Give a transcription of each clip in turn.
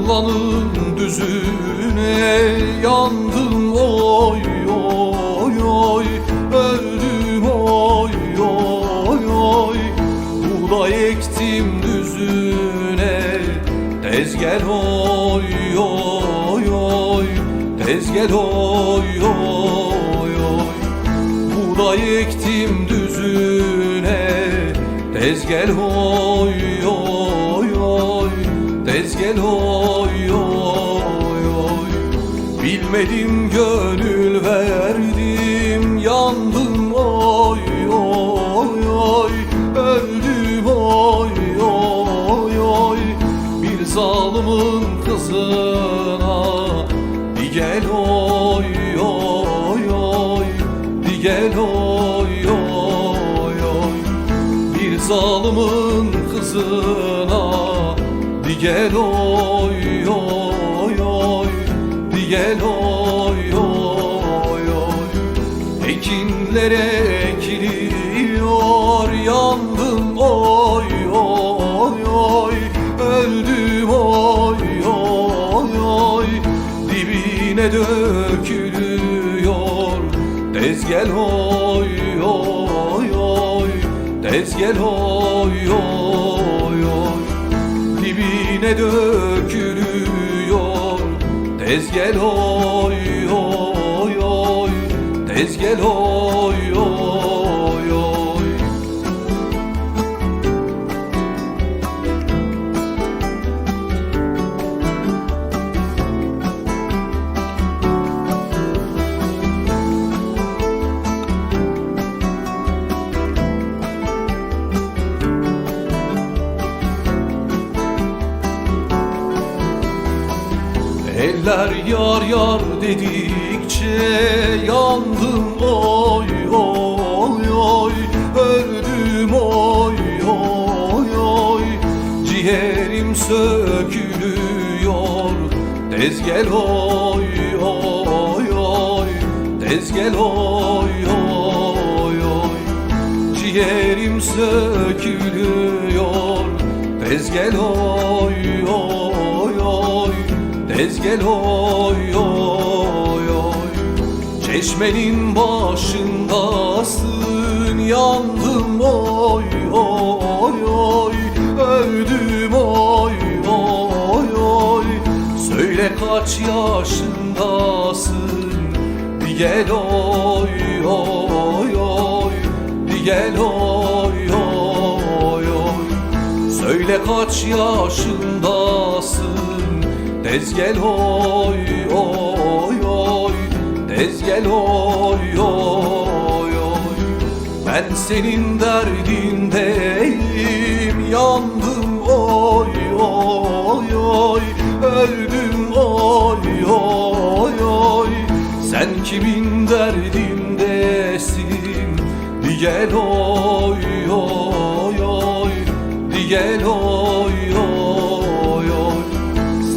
Tarlanın düzüne yandım oy oy oy, öldüm oy oy oy. Buğday ektim düzüne, tez gel oy oy oy, tez gel oy oy oy. Buğday ektim düzüne, tez gel oy oy oy, tez gel oy oy oy. Bilmedim gönül verdim, yandım oy oy oy, öldüm oy oy oy. Bir zalimin kızına di gel oy oy oy, di gel oy oy oy. Bir zalimin kızına di gel oy oy oy, di gel oy oy oy. Ekinlere ekiliyor, yandım oy oy oy, öldüm oy oy oy. Dibine dökülüyor, tez gel oy oy oy, tez gel oy oy oy. Dibine dökülüyor, tez gel oy oy oy, tez gel oy oy oy. Eller yar yar dedikçe yandım oy oy oy, öldüm oy oy oy. Ciğerim sökülüyor, tez gel oy oy oy, tez gel oy oy oy. Ciğerim sökülüyor, tez gel oy oy oy, tez gel oy oy oy. Çeşmenin başındasın, yandım oy oy oy, öldüm oy oy oy. Söyle kaç yaşındasın, di gel oy oy oy, di gel oy oy oy. Söyle kaç yaşındasın, tez gel oy oy oy, tez gel oy oy oy. Ben senin derdindeyim, yandım oy oy oy, öldüm oy oy oy. Sen kimin derdindesin, di gel oy oy oy, di gel oy oy oy.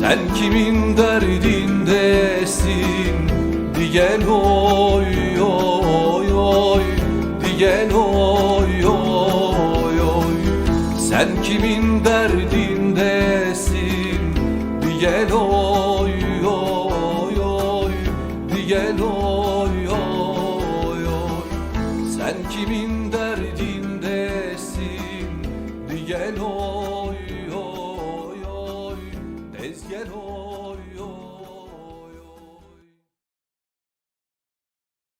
Sen kimin derdindesin, di gel oy oy oy, di gel oy oy oy. Sen kimin derdindesin, di gel oy oy oy, di gel oy oy oy. Sen kimin derdindesin, di gel oy.